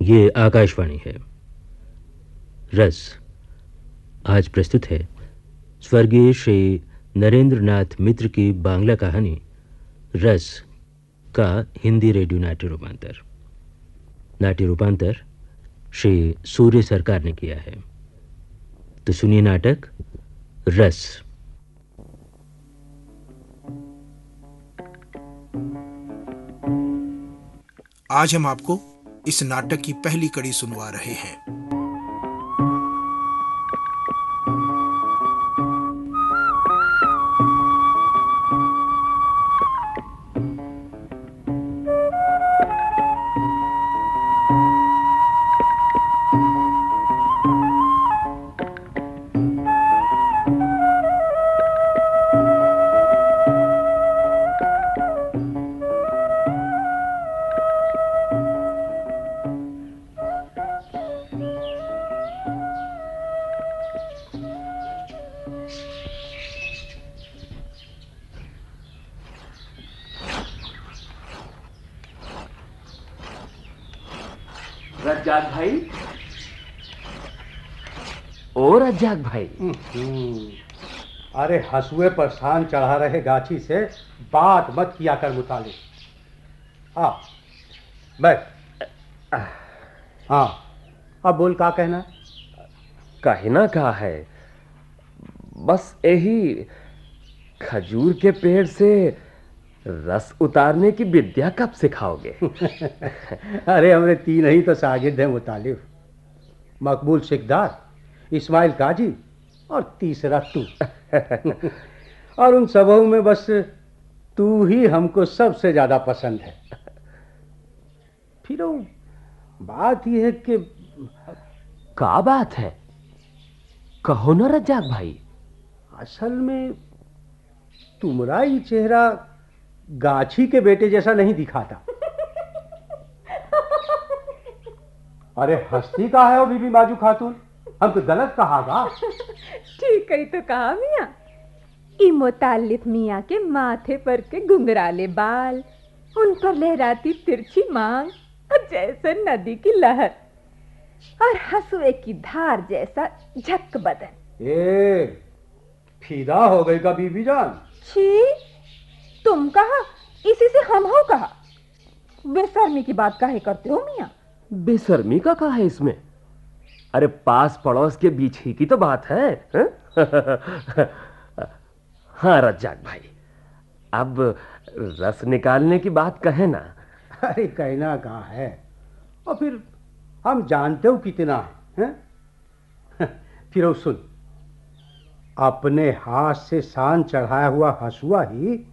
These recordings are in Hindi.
ये आकाशवाणी है। रस आज प्रस्तुत है स्वर्गीय श्री नरेंद्र नाथ मित्र की बांग्ला कहानी रस का हिंदी रेडियो नाट्य रूपांतर। नाट्य रूपांतर श्री सूर्य सरकार ने किया है। तो सुनिए नाटक रस। आज हम आपको इस नाटक की पहली कड़ी सुनवा रहे हैं। रज्जाक भाई, ओ रज्जाक भाई। अरे हंसुए पर शान चढ़ा रहे गाछी से बात मत किया कर मुतालिब। हाँ बैठ। हाँ अब बोल, क्या कहना है? कहना का है, बस यही खजूर के पेड़ से रस उतारने की विद्या कब सिखाओगे? अरे हमरे तीन ही तो शागिर्द हैं मुतालिब, मकबूल सिकदार, इस्माइल काजी और तीसरा तू। और उन सबों में बस तू ही हमको सबसे ज्यादा पसंद है। फिर वो बात यह है कि क्या बात है, कहो ना रज्जाक भाई। असल में तुम्हारा ही चेहरा गाछी के बेटे जैसा नहीं दिखाता। अरे हंसती का है वो बीबी माजू खातून, हम तो गलत कहागा। ठीक है तो कहा मियाँ। ई मुतालिफ मियाँ के माथे पर के घुंघराले बाल, उन पर लहराती तिरछी मांग और जैसे नदी की लहर, और हंसुए की धार जैसा झक बदन। ए फिदा हो गई का बीबी जान? छी, तुम कहा, इसी से हम हो कहा। बेशर्मी की बात काहे करते हो मियाँ? बेशर्मी का कहा है इसमें? अरे पास पड़ोस के बीच ही की तो बात है। हाँ रज्जाक भाई, अब रस निकालने की बात कहे ना। अरे कहना कहा है, और फिर हम जानते हो कितना है? फिर वो सुन, अपने हाथ से शान चढ़ाया हुआ हंसुआ ही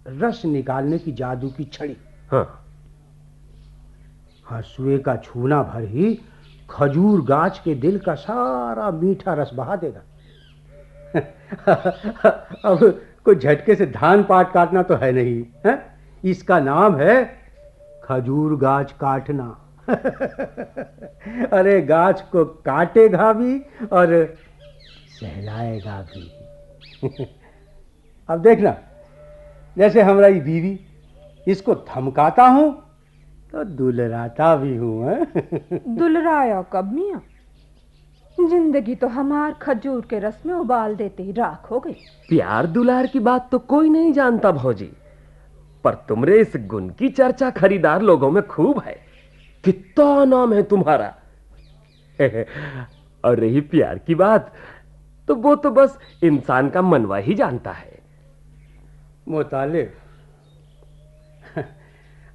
रस निकालने की जादू की छड़ी। हाँ। हंसुए का छूना भर ही खजूर गाछ के दिल का सारा मीठा रस बहा देगा। अब कोई झटके से धान पाट काटना तो है नहीं है? इसका नाम है खजूर गाछ काटना। अरे गाछ को काटेगा भी और सहलाएगा भी। अब देखना, जैसे हमारा ये बीवी, इसको धमकाता हूं तो दुलराता भी हूं। दुलराया कब मियाँ? जिंदगी तो हमार खजूर के रस में उबाल देते ही राख हो गई। प्यार दुलार की बात तो कोई नहीं जानता भौजी, पर तुमरे इस गुण की चर्चा खरीदार लोगों में खूब है। कितना नाम है तुम्हारा। और रही प्यार की बात, तो वो तो बस इंसान का मनवा ही जानता है। मुतालिब,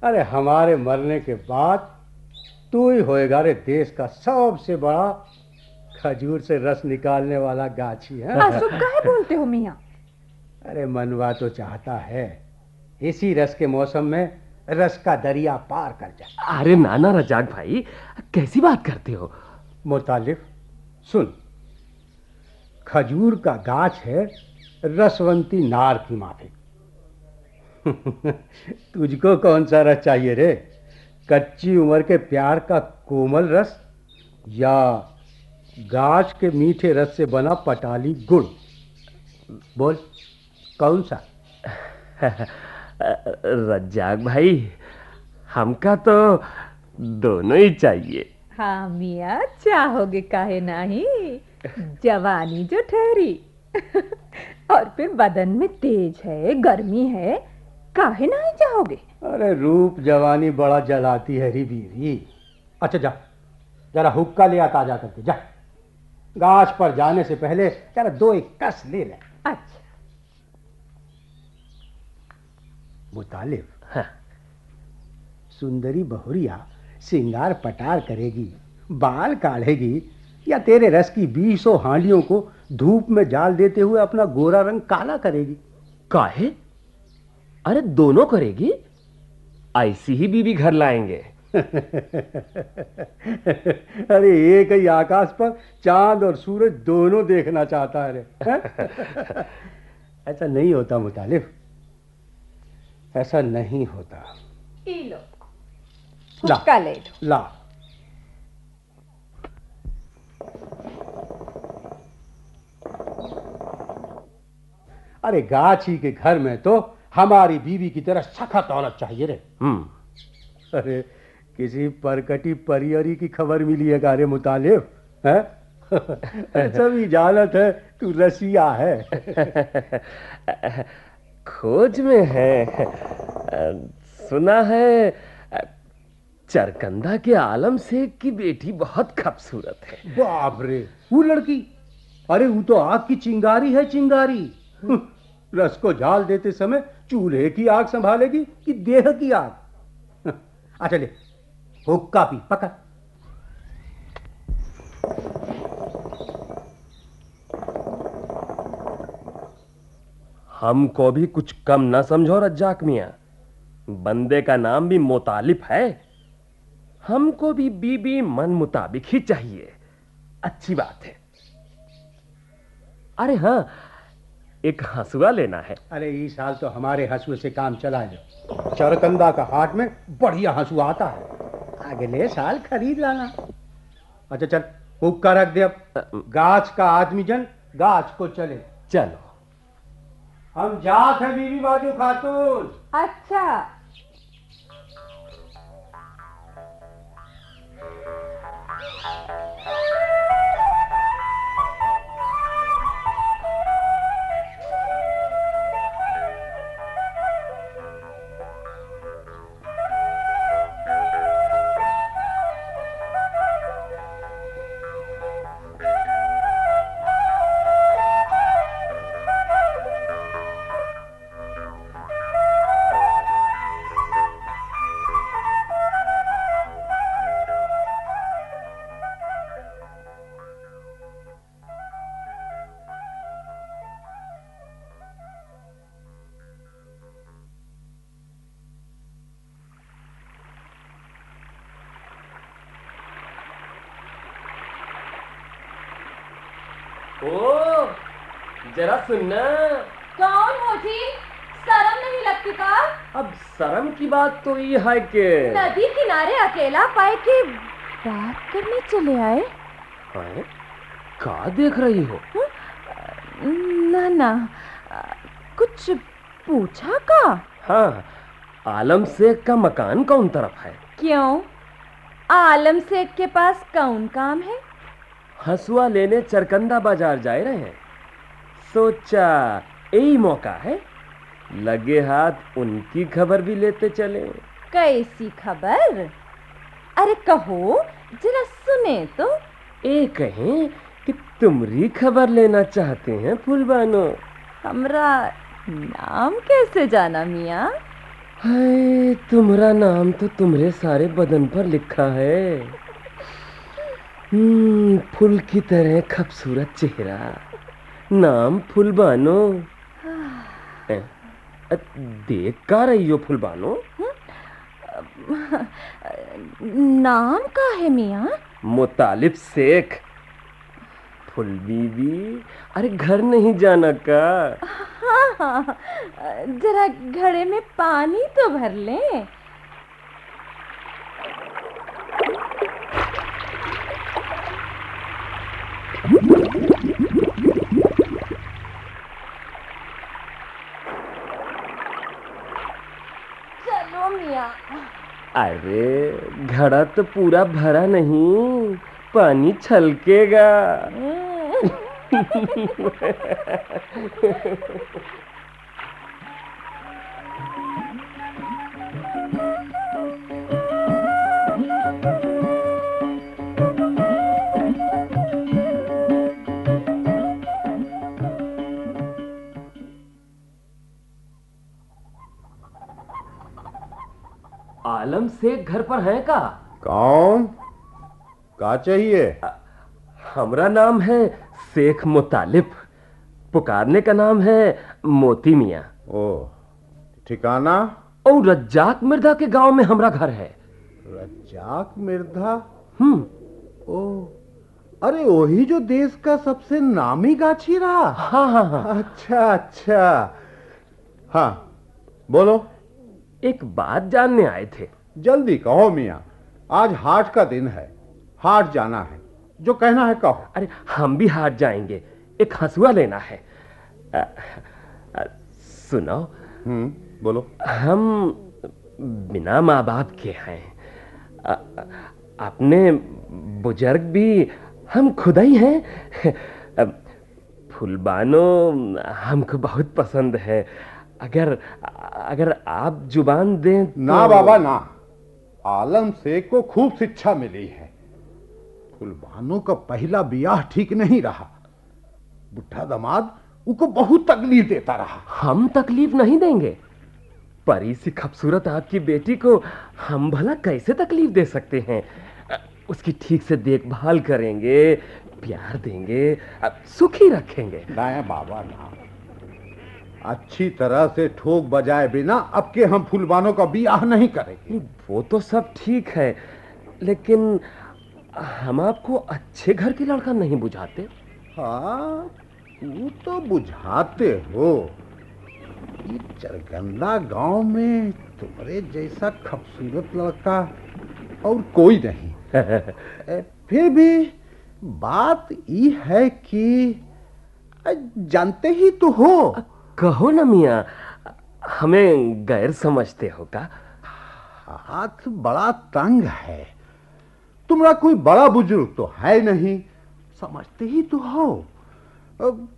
अरे हमारे मरने के बाद तू ही होएगा रे देश का सबसे बड़ा खजूर से रस निकालने वाला गाछी है। काहे बोलते हो मियाँ? अरे मनवा तो चाहता है इसी रस के मौसम में रस का दरिया पार कर जाए। अरे नाना रजाक भाई, कैसी बात करते हो? मुतालिब सुन, खजूर का गाछ है रसवंती नार की माफिक। तुझको कौन सा रस चाहिए रे? कच्ची उम्र के प्यार का कोमल रस या गाछ के मीठे रस से बना पटाली गुड़? बोल कौन सा? रज्जाक भाई, हमका तो दोनों ही चाहिए। हाँ मियाँ, चाहोगे काहे नहीं। जवानी जो ठहरी और फिर बदन में तेज है, गर्मी है, काहे नहीं चाहोगे। अरे रूप जवानी बड़ा जलाती है री बीवी। अच्छा जा, जरा हुक्का ले आ ताजा करके जा। गाछ पर जाने से पहले जरा दो एक कस ले ले। अच्छा। मुतालिब, हाँ। सुंदरी बहुरिया सिंगार पटार करेगी, बाल काढ़ेगी, या तेरे रस की 20 हांडियों को धूप में जाल देते हुए अपना गोरा रंग काला करेगी? काहे? अरे दोनों करेगी। ऐसी ही बीवी घर लाएंगे। अरे एक ही आकाश पर चांद और सूरज दोनों देखना चाहता है रे। ऐसा नहीं होता मुतालिब, ऐसा नहीं होता। पी लो, ला हुक्का ले लो। ला। अरे गाछी के घर में तो हमारी बीवी की तरह सखत औरत चाहिए रे। अरे किसी परकटी परियरी की खबर मिली है गारे मुतालिब? है सभी जानत है तू रसिया है। खोज में है। सुना है चरकंदा के आलम शेख की बेटी बहुत खूबसूरत है। बाप रे, वो लड़की? अरे वो तो आग की चिंगारी है, चिंगारी। रस को झाल देते समय चूल्हे की आग संभालेगी कि देह की आग? अच्छा ले, हुक्का पी, पकड़। हमको भी कुछ कम ना समझो रज्जाक मियां। बंदे का नाम भी मुतालिब है। हमको भी बीबी मन मुताबिक ही चाहिए। अच्छी बात है। अरे हाँ, एक हंसुआ लेना है। अरे इस साल तो हमारे हंसुए से काम चला लो। चरकंदा का हाट में बढ़िया हंसुआ आता है, अगले साल खरीद लाना। अच्छा चल, हुक्का रख दे अब। गाछ का आदमी जन गाछ को चले। चलो। हम जात है बीवी बाजू खातून। अच्छा। ओ, जरा सुनना। कौन हो जी? शर्म नहीं लगती का? अब शर्म की बात तो ये है कि नदी किनारे अकेला पाए के बात करने चले आए। हैं? क्या देख रही हो? ना ना, कुछ पूछा का? हाँ, आलम शेख का मकान कौन तरफ है? क्यों, आलम शेख के पास कौन काम है? हंसुआ लेने चरकंदा बाजार जा रहे हैं। सोचा यही मौका है, लगे हाथ उनकी खबर भी लेते चले। कैसी खबर? अरे कहो, जरा सुने तो। ये कहें कि तुम्हारी खबर लेना चाहते हैं फूलबानो। हमरा नाम कैसे जाना मियाँ? हाय, तुम्हारा नाम तो तुम्हारे सारे बदन पर लिखा है। फूल की तरह खूबसूरत चेहरा, नाम फूलबानो। देख का रही हो फूलबानो? नाम का है मियाँ? मुतालिब शेख। फुल बीवी, अरे घर नहीं जाना का? हाँ हाँ, जरा घड़े में पानी तो भर लें। चलो मियाँ, अरे घड़ा तो पूरा भरा नहीं, पानी छलकेगा। आलम शेख घर पर है का? कौन? का चाहिए? हमरा नाम है शेख मुतालिब, पुकारने का नाम है मोती मियाँ। ओ, ठिकाना? और रज्जाक मिर्धा के गांव में हमरा घर है। रज्जाक मिर्धा? हम्म। ओ, अरे वही जो देश का सबसे नामी गाछी रहा। हाँ हाँ हाँ। अच्छा अच्छा, हाँ बोलो। एक बात जानने आए थे। जल्दी कहो मियाँ, आज हाट का दिन है, हाट जाना है, जो कहना है कहो। अरे हम भी हाट जाएंगे, एक हंसुआ लेना है। सुनो। बोलो। हम बिना माँ बाप के हैं, अपने बुजुर्ग भी हम खुद ही हैं। फुलबानो हमको बहुत पसंद है। अगर आप जुबान दें तो... ना बाबा ना, आलम शेख को खूब शिक्षा मिली है। फुलबानो का पहला ब्याह ठीक नहीं रहा, बुढ़ा दामाद उनको बहुत तकलीफ देता रहा। हम तकलीफ नहीं देंगे। परी सी खूबसूरत आपकी बेटी को हम भला कैसे तकलीफ दे सकते हैं? उसकी ठीक से देखभाल करेंगे, प्यार देंगे, सुखी रखेंगे। ना बाबा ना, अच्छी तरह से ठोक बजाए बिना अब के हम फुलबानो का ब्याह नहीं करेंगे। वो तो सब ठीक है, लेकिन हम आपको अच्छे घर के लड़का नहीं बुझाते। हाँ, तू तो बुझाते हो। ये चरगंदा गांव में तुम्हारे जैसा खूबसूरत लड़का और कोई नहीं। फिर भी बात ये है कि जानते ही तो हो। कहो ना मियाँ, हमें गैर समझते हो का? हाथ बड़ा तंग है, तुम्हारा कोई बड़ा बुजुर्ग तो है नहीं, समझते ही तो हो।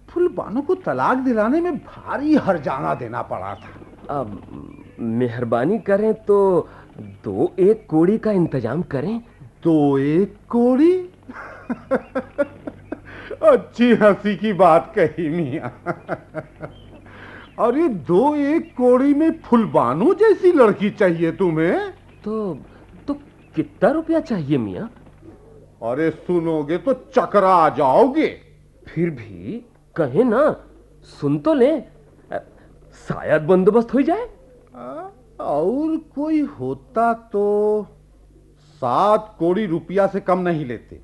फुलबानो को तलाक दिलाने में भारी हर्जाना देना पड़ा था। अब मेहरबानी करें तो 2-1 कोड़ी का इंतजाम करें। 2-1 कोड़ी? अच्छी हंसी की बात कही मियाँ। और ये 2-1 कोड़ी में फुलबानो जैसी लड़की चाहिए तुम्हें? तो कितना रुपया चाहिए मियाँ? अरे सुनोगे तो चकरा आ जाओगे। फिर भी कहे ना, सुन तो ले, शायद बंदोबस्त हो जाए। और कोई होता तो 7 कोड़ी रुपया से कम नहीं लेते,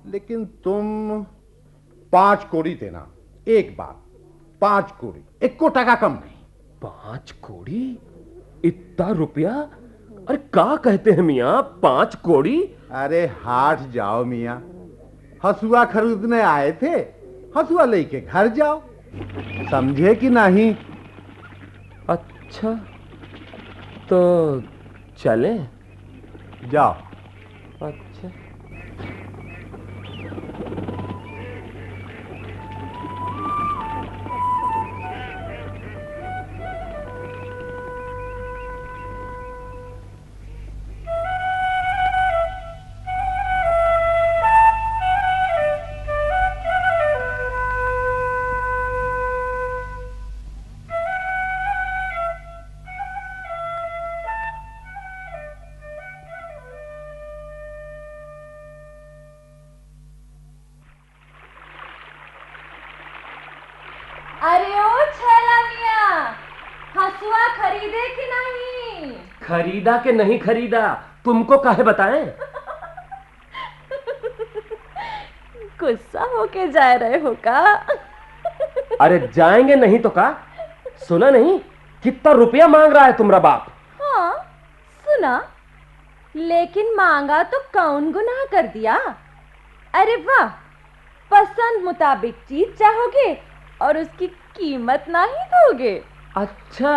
लेकिन तुम 5 कोड़ी देना। एक बात, 5 कोड़ी, 1 टका कम नहीं। 5 कोड़ी? इतना रुपया? अरे क्या कहते हैं मियाँ, 5 कोड़ी? अरे हाट जाओ मियाँ, हसुआ खरीदने आए थे, हसुआ लेके घर जाओ, समझे कि नहीं? अच्छा तो चले? जाओ। अच्छा। अरे ओ छैला मियाँ, हसुआ खरीदे कि नहीं? खरीदा कि नहीं खरीदा, तुमको काहे बताएं? गुस्सा होके जा रहे हो का? अरे जाएंगे नहीं तो का? सुना नहीं कितना रुपया मांग रहा है तुम्हारा बाप? हाँ सुना, लेकिन मांगा तो कौन गुनाह कर दिया? अरे वाह, पसंद मुताबिक चीज चाहोगे और उसकी कीमत ना ही दोगे। अच्छा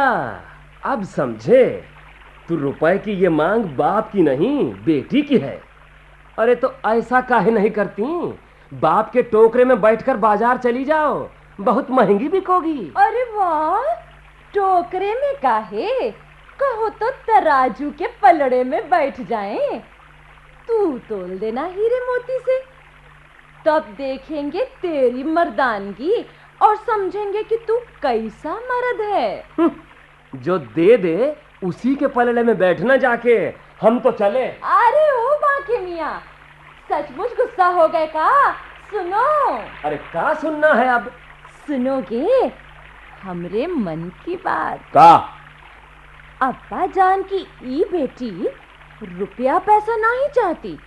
अब समझे। तो रुपए की ये मांग बाप की नहीं बेटी की है। अरे तो ऐसा काहे नहीं करती, बाप के टोकरे में बैठकर बाजार चली जाओ, बहुत महंगी बिकोगी। अरे वाह, टोकरे में काहे, कहो तो तराजू के पलड़े में बैठ जाएं। तू तोल देना हीरे मोती से, तब देखेंगे तेरी मर्दानगी और समझेंगे कि तू कैसा मर्द है। जो दे दे उसी के पलड़े में बैठना जाके, हम तो चले। अरे ओ बाके मियाँ, सचमुच गुस्सा हो गए का? सुनो। अरे क्या सुनना है अब? सुनोगे हमरे मन की बात? का? अब्बा जान की ई बेटी रुपया पैसा नहीं चाहती,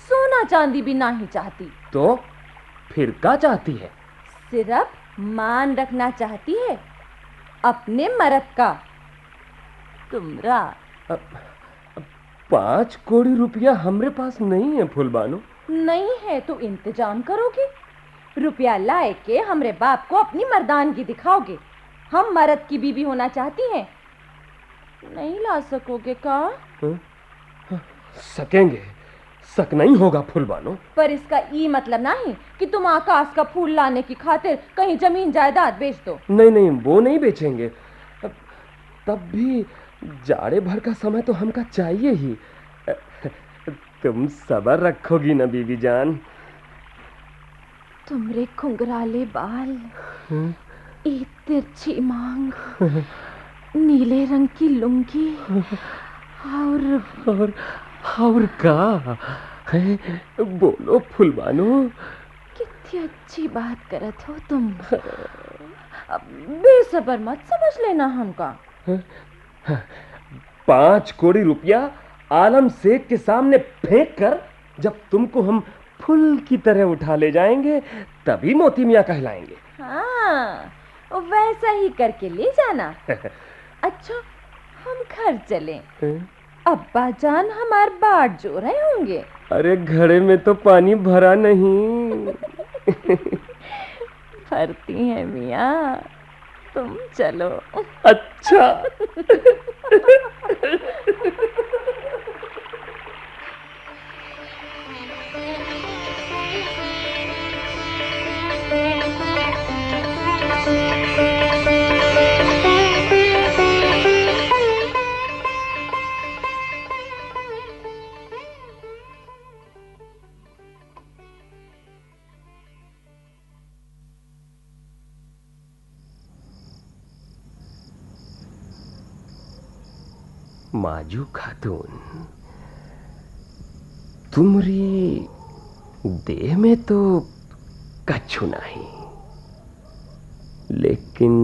सोना चांदी भी नहीं चाहती। तो फिर क्या चाहती है? सिर्फ मान रखना चाहती है अपने मर्द का, तुमरा। 5 करोड़ रुपया हमरे पास नहीं है फुलबानो। नहीं है तो इंतजाम करोगे, रुपया लाए के हमरे बाप को अपनी मर्दानगी दिखाओगे। हम मर्द की बीवी होना चाहती हैं, नहीं ला सकोगे का? सकेंगे, शक नहीं होगा फुलबानो। पर इसका ई मतलब नहीं कि तुम आकाश का फूल लाने की खातिर कहीं जमीन जायदाद बेच दो। नहीं नहीं, वो नहीं बेचेंगे। तब भी जाड़े भर का समय तो हमका चाहिए ही। तुम सब्र रखोगी ना बीवी जान? तुमरे घुंघराले बाल, एक तिरछी मांग, नीले रंग की लुंगी और का है? बोलो फुलबानो। कितनी अच्छी बात करत हो तुम। बेसबर मत समझ लेना हमका। 5 करोड़ रुपया आलम शेख के सामने फेंक कर जब तुमको हम फूल की तरह उठा ले जाएंगे, तभी मोती मियाँ कहलाएंगे। हाँ, वैसा ही करके ले जाना। अच्छा, हम घर चलें। अब्बा जान हमार बाट जो रहे होंगे। अरे घड़े में तो पानी भरा नहीं। भरती है मियाँ, तुम चलो। अच्छा। माजू खातून, तुमरी देह में तो कछु नहीं, लेकिन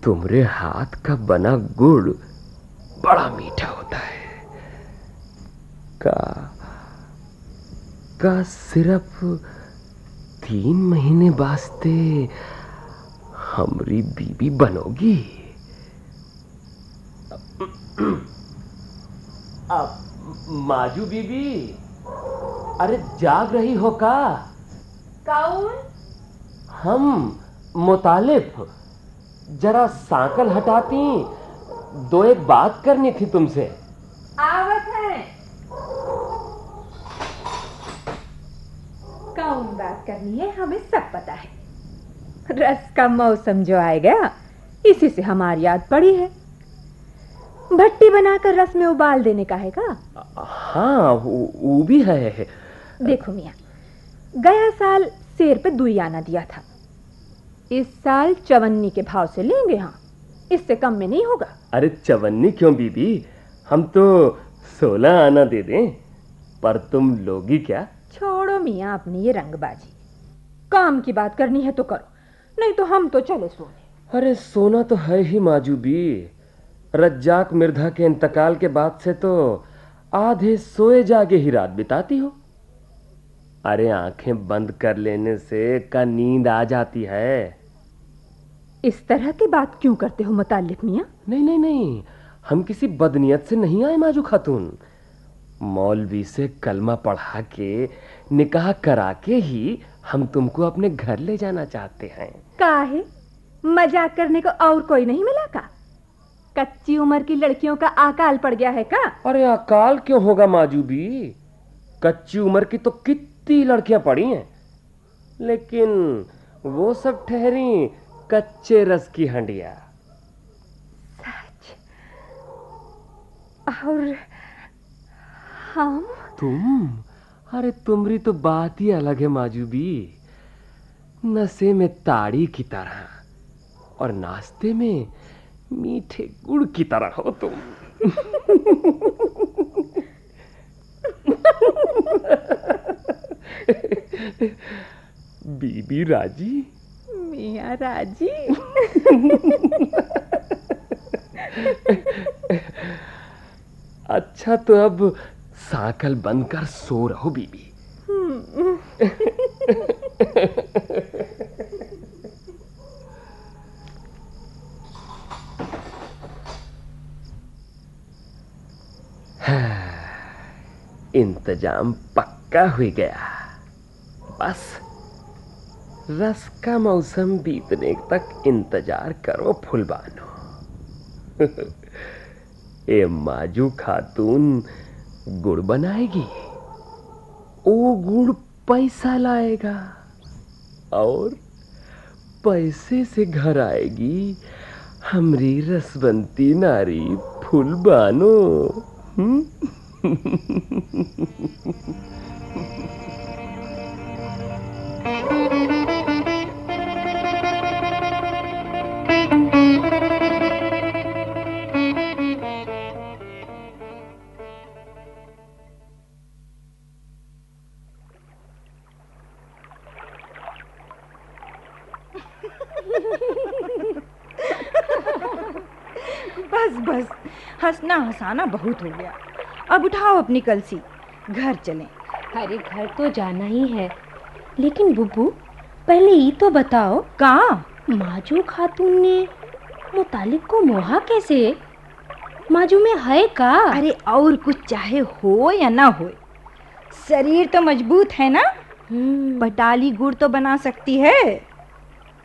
तुमरे हाथ का बना गुड़ बड़ा मीठा होता है। का सिर्फ 3 महीने वास्ते हमरी बीबी बनोगी? माजू बीबी, अरे जाग रही हो का? कौन? हम मुतालिफ, जरा सांकल हटाती, 2-1 बात करनी थी तुमसे। आवत है। कौन बात करनी है हमें सब पता है। रस का मौसम जो आएगा इसी से हमारी याद पड़ी है। भट्टी बनाकर रस में उबाल देने का है का? हाँ, वो भी है। देखो मियाँ, गया साल शेर पे 2 आना दिया था, इस साल 54 के भाव से लेंगे। हाँ, इससे कम में नहीं होगा। अरे 54 क्यों बीबी, हम तो 16 आना दे दें, पर तुम लोगी क्या? छोड़ो मियाँ अपनी ये रंगबाजी, काम की बात करनी है तो करो, नहीं तो हम तो चले सोने। अरे सोना तो है ही माजूबी, रज्जाक मिर्धा के इंतकाल के बाद से तो आधे सोए जागे ही रात बिताती हो। अरे आंखें बंद कर लेने से का नींद आ जाती है। इस तरह की बात क्यों करते हो मुतालिक मियाँ? नहीं नहीं नहीं, हम किसी बदनीयत से नहीं आए माजू खातून। मौलवी से कलमा पढ़ा के निकाह करा के ही हम तुमको अपने घर ले जाना चाहते हैं। काहे? मजाक करने को और कोई नहीं मिला का? कच्ची उम्र की लड़कियों का अकाल पड़ गया है का? अरे अकाल क्यों होगा माजूबी, कच्ची उम्र की तो कितनी लड़कियां पड़ी हैं, लेकिन वो सब ठहरी कच्चे रस की हंडिया। सच? और हम? तुम? अरे तुम्हारी तो बात ही अलग है माजूबी, नशे में ताड़ी की तरह और नाश्ते में मीठे गुड़ की तरह हो तुम। बीबी राजी? मियाँ राजी? अच्छा तो अब साकल बंद कर सो रहो बीबी। इंतजाम पक्का हो गया, बस रस का मौसम बीतने तक इंतजार करो फुलबानो। ए माजू खातून गुड़ बनाएगी, ओ गुड़ पैसा लाएगा और पैसे से घर आएगी हमरी रसवंती नारी फुलबानो। बस बस, हंसना हंसाना बहुत हो गया। अब उठाओ अपनी कलसी, घर चलें। अरे घर तो जाना ही है, लेकिन बुब्बू पहले ये तो बताओ, कहाँ? माजू खातून ने मुतालिब को मोहा कैसे? माजू में है का? अरे और कुछ चाहे हो या ना हो, शरीर तो मजबूत है ना, बटाली गुड़ तो बना सकती है।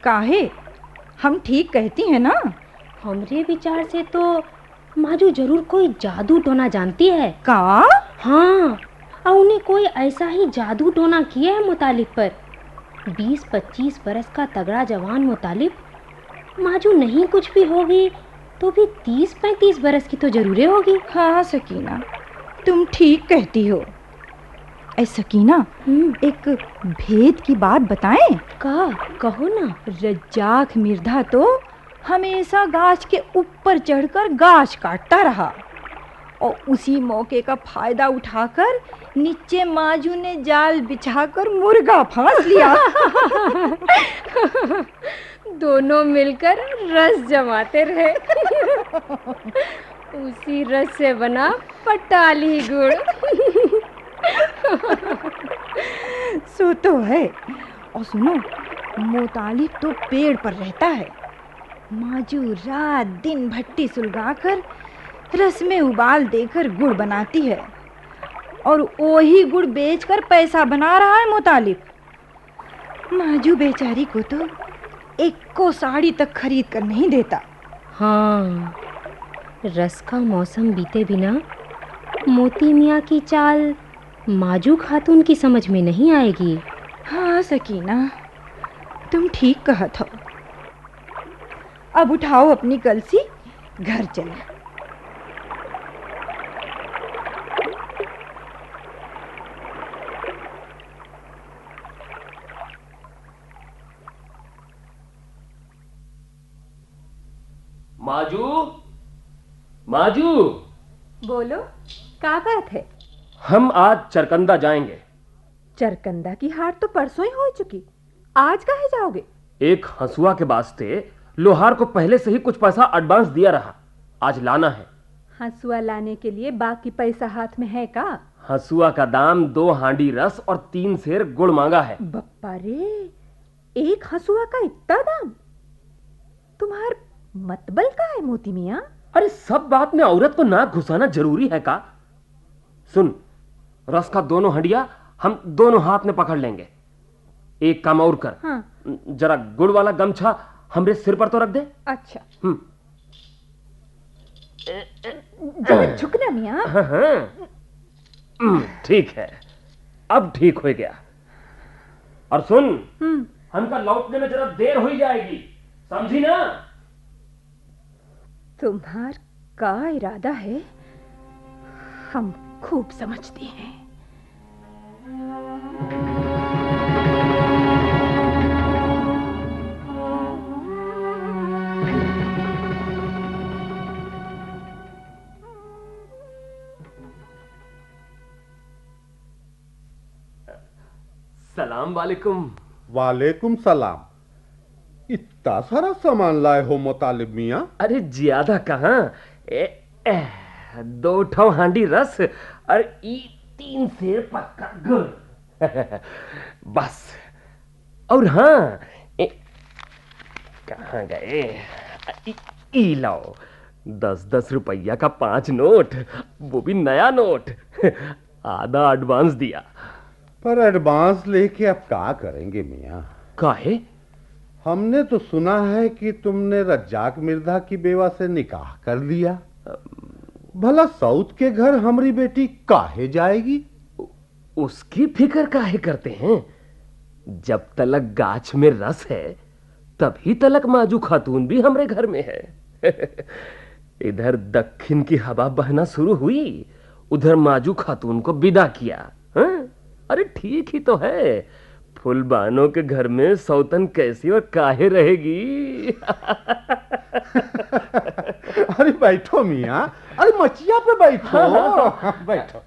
काहे, हम ठीक कहती हैं ना? हमरे विचार से तो माजू जरूर कोई जादू टोना जानती है। का? हाँ, और उन्हें कोई ऐसा ही जादू टोना किया है मुतालिब पर। 20-25 बरस का तगड़ा जवान मुतालिब, माजू नहीं कुछ भी होगी तो भी 30-35 बरस की तो जरूर होगी। हाँ सकीना, तुम ठीक कहती हो। ऐ सकीना, एक भेद की बात बताएं? का? कहो ना। रज्जाक मिर्धा तो हमेशा गाछ के ऊपर चढ़कर गाछ काटता रहा और उसी मौके का फायदा उठाकर नीचे माजू ने जाल बिछाकर मुर्गा फांस लिया। दोनों मिलकर रस जमाते रहे। उसी रस से बना पटाली गुड़। सो तो है। और सुनो, मुतालिब तो पेड़ पर रहता है, माजू रात दिन भट्टी सुलगाकर रस में उबाल देकर गुड़ बनाती है और वही गुड़ बेचकर पैसा बना रहा है मुतालिब। माजू बेचारी को तो एक को साड़ी तक खरीद कर नहीं देता। हाँ, रस का मौसम बीते बिना मोती मियाँ की चाल माजू खातून की समझ में नहीं आएगी। हाँ सकीना, तुम ठीक कहत हो। अब उठाओ अपनी कलसी, घर चलें। माजू, माजू, बोलो, क्या बात है? हम आज चरकंदा जाएंगे। चरकंदा की हाट तो परसों ही हो चुकी, आज काहे जाओगे? एक हंसुआ के वास्ते लोहार को पहले से ही कुछ पैसा एडवांस दिया रहा, आज लाना है। हंसुआ लाने के लिए बाकी पैसा हाथ में है का? हंसुआ का दाम 2 हांडी रस और 3 सेर गुड़ मांगा है। बप्पा रे, एक हंसुआ का इतना दाम? तुम्हार मतबल का है मोती मियाँ? अरे सब बात में औरत को नाक घुसाना जरूरी है का? सुन, रस का दोनों हंडिया हम दोनों हाथ में पकड़ लेंगे। एक काम और कर, हाँ। जरा गुड़ वाला गमछा हमरे सिर पर तो रख दे। अच्छा। जरा झुकना मियाँ। हाँ हाँ, ठीक है, अब ठीक हो गया। और सुन, हमका लौटने में जरा देर हो जाएगी, समझी ना? तुम्हार का इरादा है हम खूब समझते हैं। सलाम वालेकुम। वालेकुम सलाम। इतना सारा सामान लाए हो मुतालिब मियाँ? अरे ज्यादा कहाँ, 2 ठो हांडी रस और 3 सेर पक्का गुड़। बस। और हाँ, कहाँ गए? ई लाओ, 10-10 रुपया का 5 नोट, वो भी नया नोट। आधा एडवांस दिया। पर एडवांस लेके अब क्या करेंगे मियाँ? काहे? हमने तो सुना है कि तुमने रज्जाक मिर्जा की बेवा से निकाह कर लिया। भला साउथ के घर हमारी बेटी काहे जाएगी? उसकी फिक्र काहे करते हैं? जब तलक गाछ में रस है तभी तलक माजू खातून भी हमरे घर में है। इधर दक्षिण की हवा बहना शुरू हुई, उधर माजू खातून को विदा किया। हाँ? अरे ठीक ही तो है, फुलबानों के घर में सौतन कैसी और काहे रहेगी। अरे बैठो मियाँ, अरे मचिया पे बैठो। बैठो।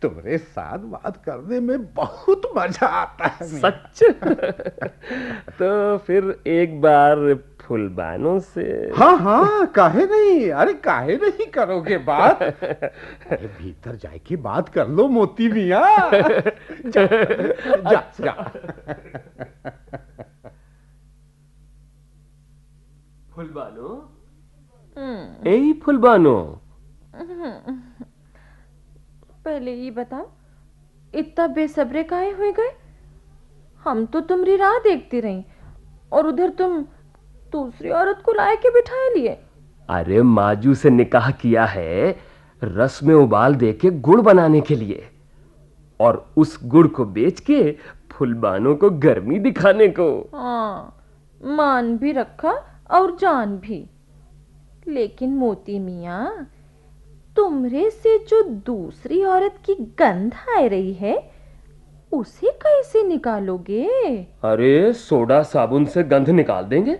तुम्हारे साथ बात करने में बहुत मजा आता है। सच? तो फिर एक बार फुलबानों से। हाँ हाँ, काहे नहीं, अरे काहे नहीं करोगे बात? अरे भीतर जाके बात कर लो मोती मियाँ। जा, जा, जा। फुलबानो, ए फुलबानो, पहले ये बताओ, इतना बेसब्रे काहे हुए गए? हम तो तुम्हारी राह देखती रही और उधर तुम दूसरी औरत को लाए के बिठाए लिए। अरे माजू से निकाह किया है रस में उबाल दे के गुड़ बनाने के लिए, और उस गुड़ को बेच के फुलबानों को गर्मी दिखाने को। हाँ, मान भी रखा और जान भी। लेकिन मोती मियाँ, तुमरे से जो दूसरी औरत की गंध आ रही है उसे कैसे निकालोगे? अरे सोडा साबुन से गंध निकाल देंगे।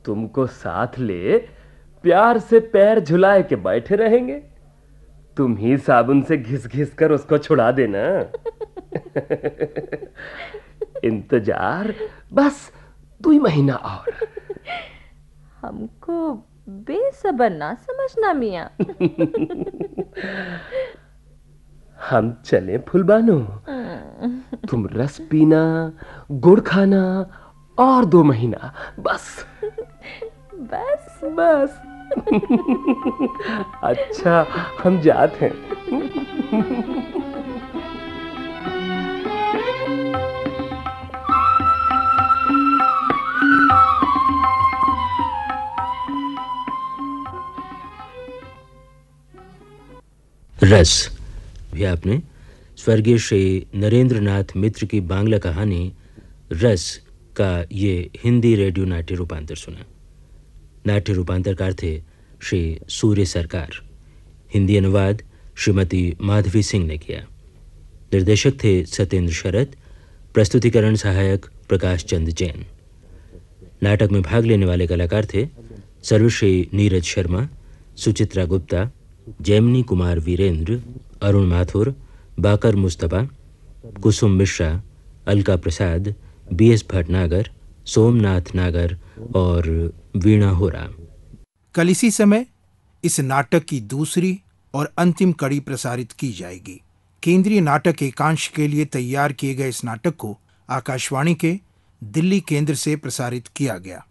तुमको साथ ले प्यार से पैर झुलाए के बैठे रहेंगे, तुम ही साबुन से घिस घिस कर उसको छुड़ा देना। इंतजार बस 2 महीना और। हमको बेसब्र ना समझना मियाँ। हम चले फुलबानो, तुम रस पीना, गुड़ खाना और 2 महीना बस। बस बस। अच्छा, हम जाते हैं। रस भी आपने स्वर्गीय श्री नरेंद्र नाथ मित्र की बांग्ला कहानी रस का ये हिंदी रेडियो नाट्य रूपांतर सुना। नाट्य रूपांतरकार थे श्री सूर्य सरकार। हिंदी अनुवाद श्रीमती माधवी सिंह ने किया। निर्देशक थे सत्येंद्र शरद। प्रस्तुतिकरण सहायक प्रकाश चंद जैन। नाटक में भाग लेने वाले कलाकार थे सर्वश्री नीरज शर्मा, सुचित्रा गुप्ता, जैमिनी कुमार वीरेंद्र, अरुण माथुर, बाकर मुस्तफा, कुसुम मिश्रा, अलका प्रसाद, BS भटनागर, सोमनाथ नागर और वीणा होरा। कल इसी समय इस नाटक की दूसरी और अंतिम कड़ी प्रसारित की जाएगी। केंद्रीय नाटक एकांश के लिए तैयार किए गए इस नाटक को आकाशवाणी के दिल्ली केंद्र से प्रसारित किया गया।